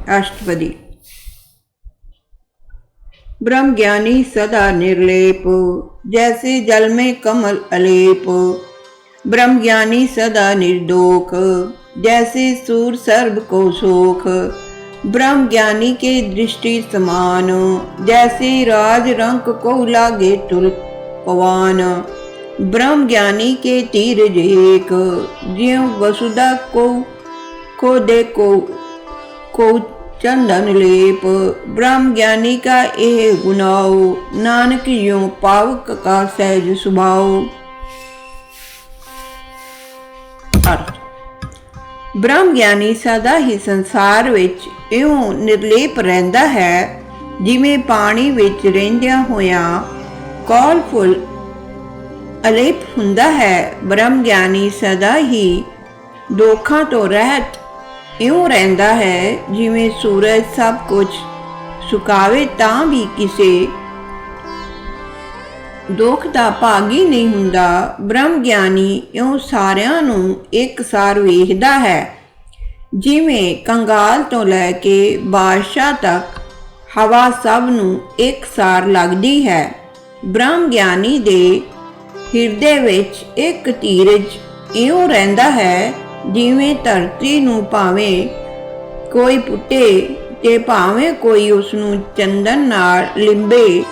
अष्टपदी। ब्रह्म ज्ञानी सदा निर्लेप, जैसे जल में कमल अलेप। ब्रह्म ज्ञानी सदा निर्दोख, जैसे सूर सर्व को सोख। ब्रह्म ज्ञानी के दृष्टि समान, जैसे राज रंक को लागे तुल पवान। ब्रह्म ज्ञानी के तीरज एक, ज्यों वसुधा को दे को चंदन लेप। ब्रह्म ज्ञानी का यह गुनाओ, नानक यूं पावक का सहज सुभाव। अर्थ। ब्रह्म ज्ञानी सदा ही संसार विच इउं निर्लेप रहिंदा है, जिवें पानी विच रहिंदियां होइयां कौल फुल अलेप हुंदा है। ब्रह्म ज्ञानी सदा ही दोखां तो रहत इउं रहिंदा है, जिवें सूरज सब कुछ सुकावे तां भी किसे दुख दा भागी नहीं हुंदा। ब्रह्म ज्ञानी इउं सारियां नूं एकसार वेखदा है, जिवें कंगाल तो लैके बादशाह तक हवा सब नूं एकसार लगदी है। ब्रह्म ज्ञानी दे ਹਿਰਦੇ ਵਿੱਚ ਇੱਕ ਧੀਰਜ ਇਉਂ ਰਹਿੰਦਾ ਹੈ, ਜਿਵੇਂ ਧਰਤੀ ਨੂੰ ਭਾਵੇਂ ਕੋਈ ਪੁੱਟੇ ਤੇ ਭਾਵੇਂ ਕੋਈ ਉਸ ਨੂੰ ਚੰਦਨ ਨਾਲ ਲਿੰਬੇ,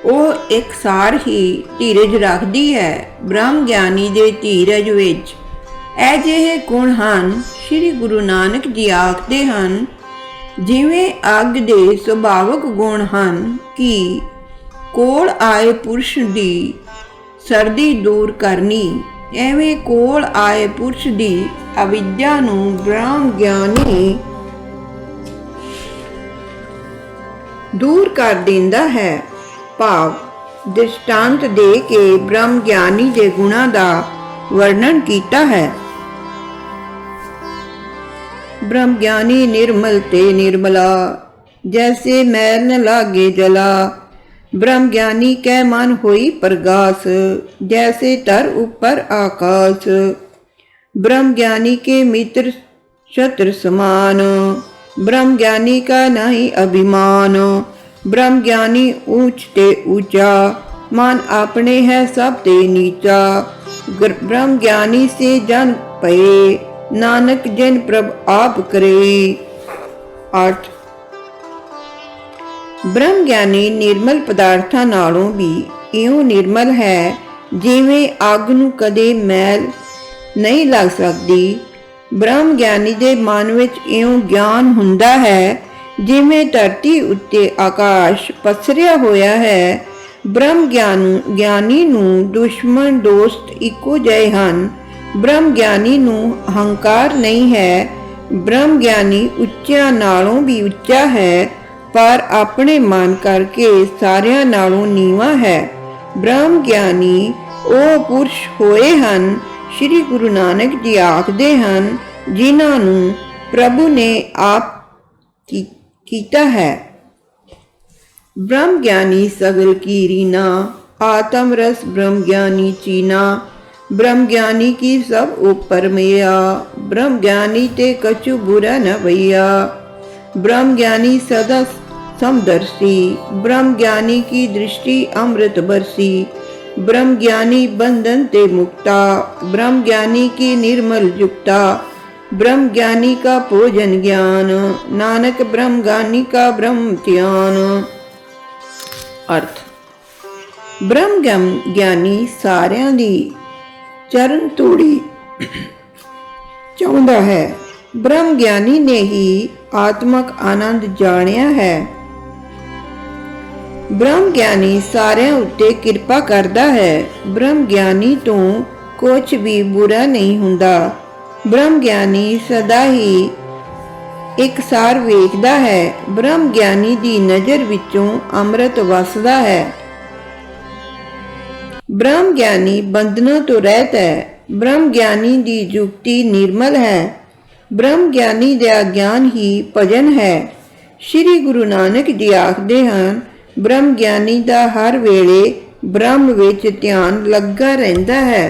ਉਹ ਇੱਕਸਾਰ ਹੀ ਧੀਰਜ ਰੱਖਦੀ ਹੈ। ਬ੍ਰਹਮ ਗਿਆਨੀ ਦੇ ਧੀਰਜ ਵਿੱਚ ਅਜਿਹੇ ਗੁਣ ਹਨ, ਸ੍ਰੀ ਗੁਰੂ ਨਾਨਕ ਜੀ ਆਖਦੇ ਹਨ, ਜਿਵੇਂ ਅੱਗ ਦੇ ਸੁਭਾਵਕ ਗੁਣ ਹਨ ਕਿ ਕੋਲ ਆਏ ਪੁਰਸ਼ ਦੀ ਸਰਦੀ ਦੂਰ ਕਰਨੀ, ਐਵੇਂ ਕੋਲ ਆਏ ਪੁਰਸ਼ ਦੀ ਅਵਿਦਿਆ ਨੂੰ ਬ੍ਰਹਮ ਗਿਆਨੀ ਦੂਰ ਕਰ ਦਿੰਦਾ ਹੈ। ਭਾਵ ਦ੍ਰਿਸ਼ਟਾਂਤ ਦੇ ਕੇ ਬ੍ਰਹਮ ਗਿਆਨੀ ਦੇ ਗੁਣਾਂ ਦਾ ਵਰਣਨ ਕੀਤਾ ਹੈ। ब्रह्म ज्ञानी निर्मल ते निर्मला, जैसे मैल न लागे जला। ब्रह्म ज्ञानी कै मन होई प्रगास, जैसे तर ऊपर आकाश। ब्रह्म ज्ञानी के मित्र शत्रु समान, ब्रह्म ज्ञानी का नहीं अभिमान। ब्रह्म ज्ञानी ऊंच ते ऊंचा, मन अपने है सब ते नीचा। ब्रह्म ज्ञानी से जन पए, नानक जिन प्रभ आप करे। 8 ब्रह्म ज्ञानी निर्मल पदार्थां नालों भी इउं निर्मल है, जिवें अग नूं कदे मैल नहीं लग सकदी। ब्रह्म ज्ञानी दे मन विच इउं ज्ञान हुंदा है, जिवें धरती उत्ते आकाश पसरिया होया है। ब्रह्म ज्ञानी नूं दुश्मन दोस्त इक्को जिहे हन। ब्रह्म ज्ञानी नूं अहंकार नहीं है। ब्रह्म ज्ञानी उच्चियां नालों भी उच्चा है, पर अपने मन करके सारियां नालों नीवा है। ब्रह्म ज्ञानी ਉਹ ਪੁਰਸ਼ ਹੋਏ ਹਨ, श्री गुरु नानक जी आखदे हन, जिन्हां नूं प्रभु ने आप कीता है। ब्रह्म ज्ञानी सगल की रीना, आत्म रस ब्रह्म ज्ञानी चीना। ब्रह्म ज्ञानी की सब ऊपर मैया, ब्रह्म ज्ञानी ते कछु बुरा न भैया। ब्रह्म ज्ञानी सदा समदर्शी, ब्रह्म ज्ञानी की दृष्टि अमृत बरसी। ब्रह्म ज्ञानी बंधन ते मुक्ता, ब्रह्म ज्ञानी की निर्मल युक्ता। ब्रह्म ज्ञानी का भोजन ज्ञान, नानक ब्रह्म ज्ञानी का ब्रह्म ध्यान। अर्थ। ब्रह्म ज्ञानी सारियां दी चरण तोड़ी चाहुंदा है। ब्रह्म ज्ञानी ने ही आत्मक आनंद जानिया है। ब्रह्म ज्ञानी सारियां उत्ते किरपा करदा है। ब्रह्म ज्ञानी तो कुछ भी बुरा नहीं हुंदा। ब्रह्म ज्ञानी सदा ही एकसार वेखदा है। ब्रह्म ज्ञानी दी नज़र विचों अमृत वसदा है। ब्रह्म ज्ञानी बंधनों तो रहत है। ब्रह्म ज्ञानी दी जुक्ति निर्मल है। ब्रह्म ज्ञानी दा ज्ञान ही भजन है। श्री गुरु नानक जी आखदे हन, ब्रह्म ज्ञानी दा हर वेले ब्रह्म विच ध्यान लगा रहिंदा है।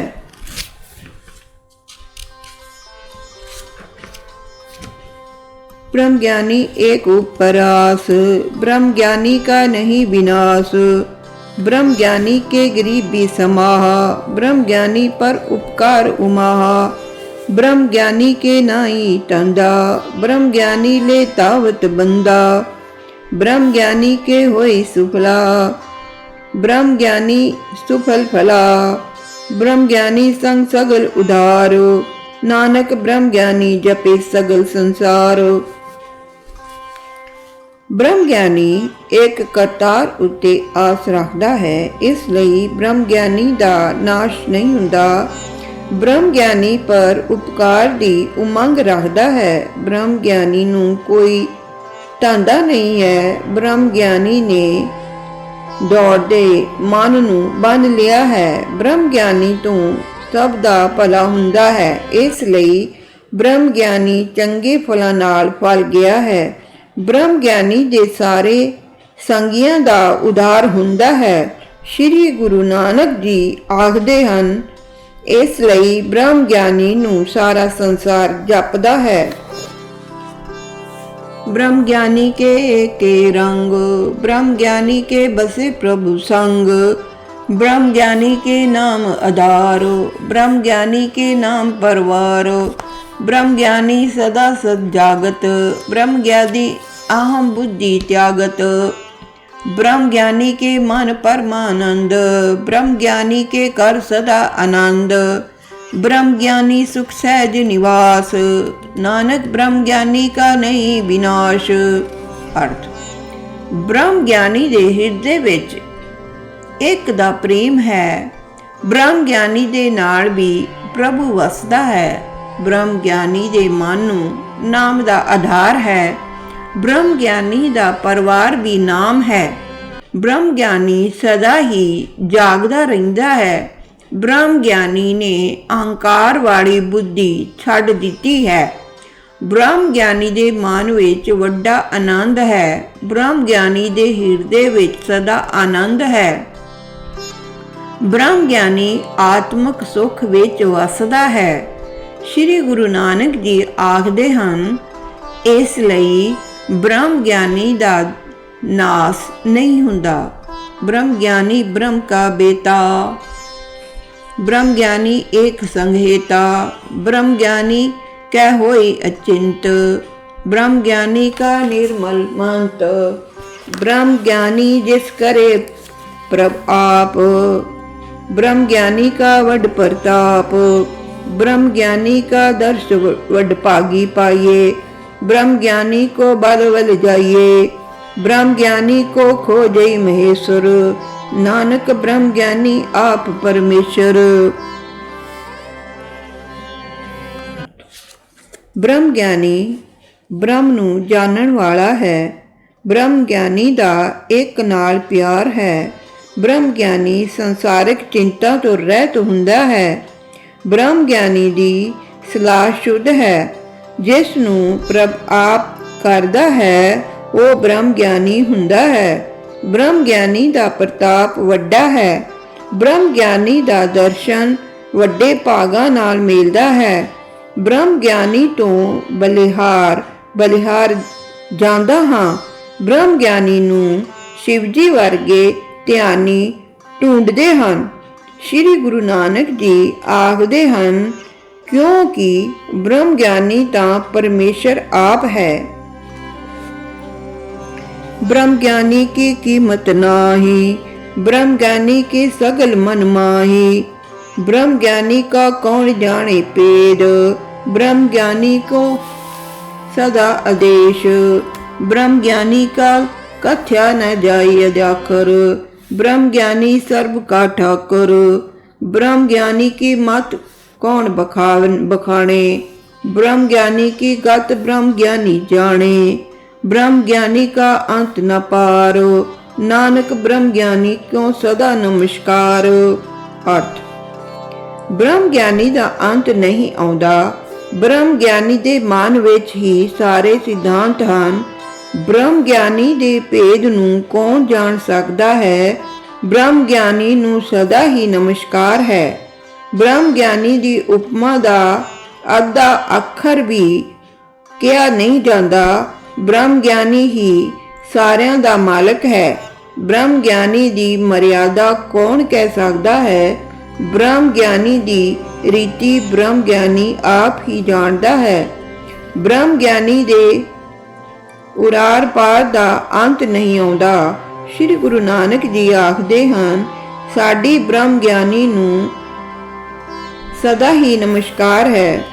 ब्रह्म ज्ञानी एक उपरास, ब्रह्म ज्ञानी का नहीं विनाश। ब्रह्म ज्ञानी के गरीबी समाह, ब्रह्म ज्ञानी पर उपकार उमाह। ब्रह्म ज्ञानी के नाई टंदा, ब्रह्म ज्ञानी ले तावत बंदा। ब्रह्म ज्ञानी के होई सुफला, ब्रह्म ज्ञानी सुफल फला। ब्रह्म ज्ञानी संग सगल उधार, नानक ब्रह्म ज्ञानी जपे सगल संसार। ब्रह्म ज्ञानी एक करतार उत्ते आस रखता है, इसलिए ब्रह्म ज्ञानी दा नाश नहीं हुंदा। ब्रह्म ज्ञानी पर उपकार दी उमंग रखता है। ब्रह्म ज्ञानी नूं कोई टांदा नहीं है। ब्रह्म ज्ञानी ने दौड़दे मन नूं बन लिया है। ब्रह्म ज्ञानी तो सब दा भला हुंदा है, इसलिए ब्रह्म ज्ञानी चंगे फलां नाल फल गया है। ब्रह्म ज्ञानी दे सारे संगियां दा उधार हुंदा है। श्री गुरु नानक जी आखदे हन, इसलिए ब्रह्म ज्ञानी नूं सारा संसार जपदा है। ब्रह्म ज्ञानी के रंग, ब्रह्म ज्ञानी के बसे प्रभु संग। ब्रह्म ज्ञानी के नाम आधार, ब्रह्म ज्ञानी के नाम परवार। ब्रह्म ज्ञानी सदा सद जागत, ब्रह्म ज्ञानी अहम बुद्धि त्यागत। ब्रह्म ज्ञानी के मन परमानंद, ब्रह्म ज्ञानी के कर सदा आनंद। ब्रह्म ज्ञानी सुख सहज निवास, नानक ब्रह्म ज्ञानी का नहीं विनाश। अर्थ, ब्रह्म ज्ञानी दे हिरदे विच एक दा प्रेम है। ब्रह्म ज्ञानी दे नाल भी प्रभु वसदा है। ब्रह्म ज्ञानी दे मन नूं नाम दा आधार है। ब्रह्म ज्ञानी दा परिवार भी नाम है। ब्रह्म ज्ञानी सदा ही जागदा रहिंदा है। ब्रह्म ज्ञानी ने अहंकार वाली बुद्धि छड्ड दित्ती है। ब्रह्म ज्ञानी दे मन विच वड्डा आनंद है। ब्रह्म ज्ञानी दे हिरदे विच सदा आनंद है। ब्रह्म ज्ञानी आत्मक सुख विच वसदा है। श्री गुरु नानक जी आखदे हन, इसलिए ब्रह्म ज्ञानी दा नाश नहीं हुंदा। ब्रह्म ज्ञानी ब्रह्म का बेटा, ब्रह्म ज्ञानी एक संघेता। ब्रह्म ज्ञानी कह होई अचिंत, ब्रह्म ज्ञानी का निर्मल मंत। ब्रह्म ज्ञानी जिस करे प्रभ आप, ब्रह्म ज्ञानी का वड प्रताप। ब्रह्म ज्ञानी का दर्श वड भागी पाइए, ब्रह्म ज्ञानी को बल बल जाइए। ब्रह्म ज्ञानी को खोजे महेश्वर, नानक ब्रह्म ज्ञानी आप परमेश्वर। ब्रह्म ज्ञानी ब्रह्म नूं जानन वाला है। ब्रह्म ज्ञानी दा एक नाल प्यार है। ब्रह्म ज्ञानी संसारिक चिंता तो रहत हुंदा है। ब्रह्म ज्ञानी दी सलाह शुद्ध है। जिस नूं प्रभ आप करदा है, वो ब्रह्म ज्ञानी हुंदा है। ब्रह्म ज्ञानी दा प्रताप वड्डा है। ब्रह्म ज्ञानी दा दर्शन वड्डे भागां नाल मिलदा है। ब्रह्म ज्ञानी तो बलिहार जांदा हां। ब्रह्म ज्ञानी नूं शिवजी वर्गे ध्यानी ढूंढदे हन। श्री गुरु नानक जी आखदे हन, क्योंकि ब्रह्म ज्ञानी तां परमेश्वर आप है। ब्रह्म ज्ञानी की कीमत नाही, ब्रह्म ज्ञानी के सगल मन माही। ब्रह्म ज्ञानी का कौन जाने पेद, ब्रह्म ज्ञानी को सदा आदेश। ब्रह्म ज्ञानी का कथ्या न जाय जाकर, ब्रह्म ज्ञानी सर्व का ठाकुर। ब्रह्म ज्ञानी की मत कौन बखाने, ब्रह्म ज्ञानी की गत ब्रह्म ज्ञानी जाने। ब्रह्म ज्ञानी का अंत न पारो, नानक ब्रह्म ज्ञानी क्यों सदा नमस्कार। अर्थ, ब्रह्म ज्ञानी दा अंत नहीं आउंदा। ब्रह्म ज्ञानी दे मन विच ही सारे सिद्धांत हन। ब्रह्म ज्ञानी दे भेद नूं कौन जान सकदा है। ब्रह्म ज्ञानी नूं सदा ही नमस्कार है। ब्रह्म ज्ञानी दी उपमा दा अद्धा अखर भी ਕਿਹਾ ਨਹੀਂ ਜਾਂਦਾ। ਬ੍ਰਹਮ ਗਿਆਨੀ ਹੀ ਸਾਰਿਆਂ ਦਾ ਮਾਲਕ ਹੈ। ਬ੍ਰਹਮ ਗਿਆਨੀ ਦੀ ਮਰਿਆਦਾ ਕੌਣ ਕਹਿ ਸਕਦਾ ਹੈ? ਬ੍ਰਹਮ ਗਿਆਨੀ ਦੀ ਰੀਤੀ ਬ੍ਰਹਮ ਗਿਆਨੀ ਆਪ ਹੀ ਜਾਣਦਾ ਹੈ। ਬ੍ਰਹਮ ਗਿਆਨੀ ਦੇ ਉਰਾਰ ਪਾਰ ਦਾ ਅੰਤ ਨਹੀਂ ਆਉਂਦਾ। ਸ੍ਰੀ ਗੁਰੂ ਨਾਨਕ ਜੀ ਆਖਦੇ ਹਨ, ਸਾਡੀ ਬ੍ਰਹਮ ਗਿਆਨੀ ਨੂੰ ਸਦਾ ਹੀ ਨਮਸਕਾਰ ਹੈ।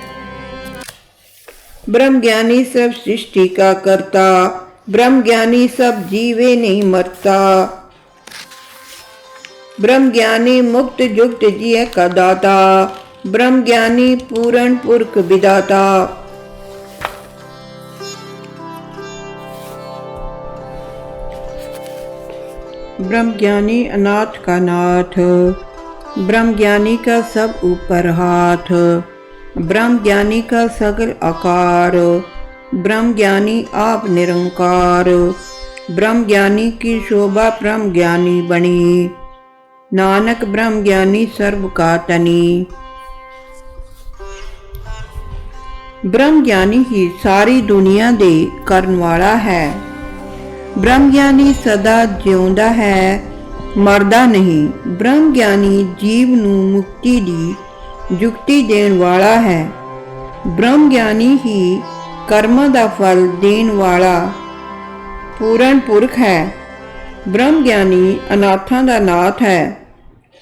ब्रह्म ज्ञानी सब सृष्टि का करता, ब्रह्म ज्ञानी सब जीवे नहीं मरता। ब्रह्म ज्ञानी मुक्त जुक्त जिय का दाता, ब्रह्म ज्ञानी पूर्ण पुरख विदाता। ब्रह्म ज्ञानी अनाथ का नाथ, ब्रह्म ज्ञानी का सब ऊपर हाथ। ब्रह्म ज्ञानी का सगल आकार, ब्रह्म ज्ञानी आप निरंकार। ब्रह्म ज्ञानी की शोभा ब्रह्म ज्ञानी बनी, नानक ब्रह्म ज्ञानी सर्व का तनी। ब्रह्म ज्ञानी ही सारी दुनिया दे करन वाला है। ब्रह्म ज्ञानी सदा जिउंदा है, मरदा नहीं। ब्रह्म ज्ञानी जीव नूं मुक्ति दी जुक्ति देण वाला है। ब्रह्म ज्ञानी ही कर्मां दा फल देण वाला पूर्ण पुरख है। ब्रह्म ज्ञानी अनाथां दा नाथ है।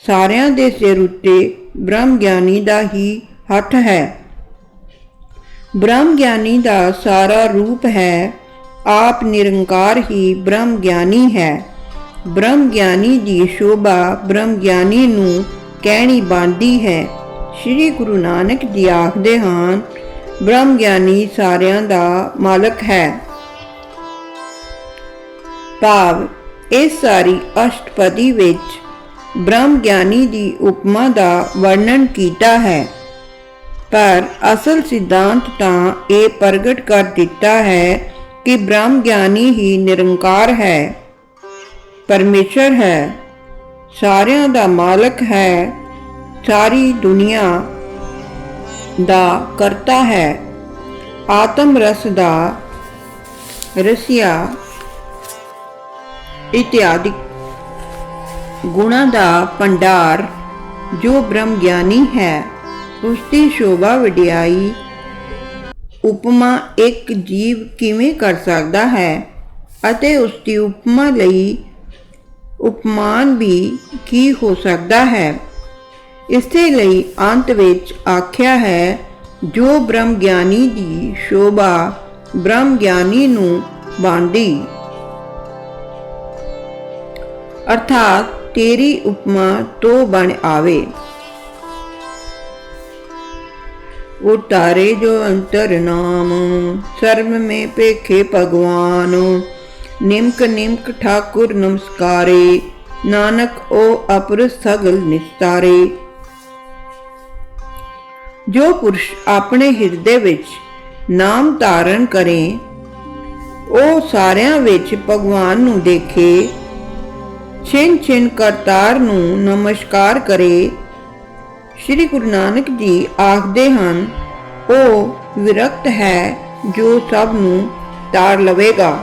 सारियां दे सिर उत्ते ब्रह्म ज्ञानी दा ही हथ है। ब्रह्म ज्ञानी दा सारा रूप है, आप निरंकार ही ब्रह्म ज्ञानी है। ब्रह्म ज्ञानी दी शोभा ब्रह्म ज्ञानी नूं कहणी बनदी है। श्री गुरु नानक जी आखदे ਹਨ, ब्रह्म ज्ञानी सारिਆਂ ਦਾ मालक है। भाव इस सारी अष्टपदी विच ब्रह्म ज्ञानी दी उपमा दा वर्णन कीता है, पर असल सिद्धांत तां ये प्रगट कर दिता है कि ब्रह्म ज्ञानी ही निरंकार है, परमेश्वर है, सारिਆਂ ਦਾ मालक है, सारी दुनिया दा करता है, आत्म रस दा रसिया इत्यादि गुणा दा भंडार जो ब्रह्म ज्ञानी है, उसकी शोभा वडियाई उपमा एक जीव किवें कर सकता है अते उसकी उपमा लई उपमान भी की हो सकता है। इसे लई अंत विच आख्या है, जो ब्रह्म ज्ञानी दी शोभा ब्रह्म ज्ञानी नूं बांधी। अर्थात तेरी उपमा तो बन आवे। उतारे जो अंतर नाम, सर्व में पेखे भगवान। निमक निमक ठाकुर नमस्कारे, नानक ओ अपर सगल निस्तारे। जो पुरुष अपने हृदय विच नाम धारण करे, ओ सारियां विच भगवान नूं देखे, छिन छिन करतार नूं नमस्कार करे। श्री गुरु नानक जी आखदे हन, ओ विरक्त है जो सब नूं तार लवेगा।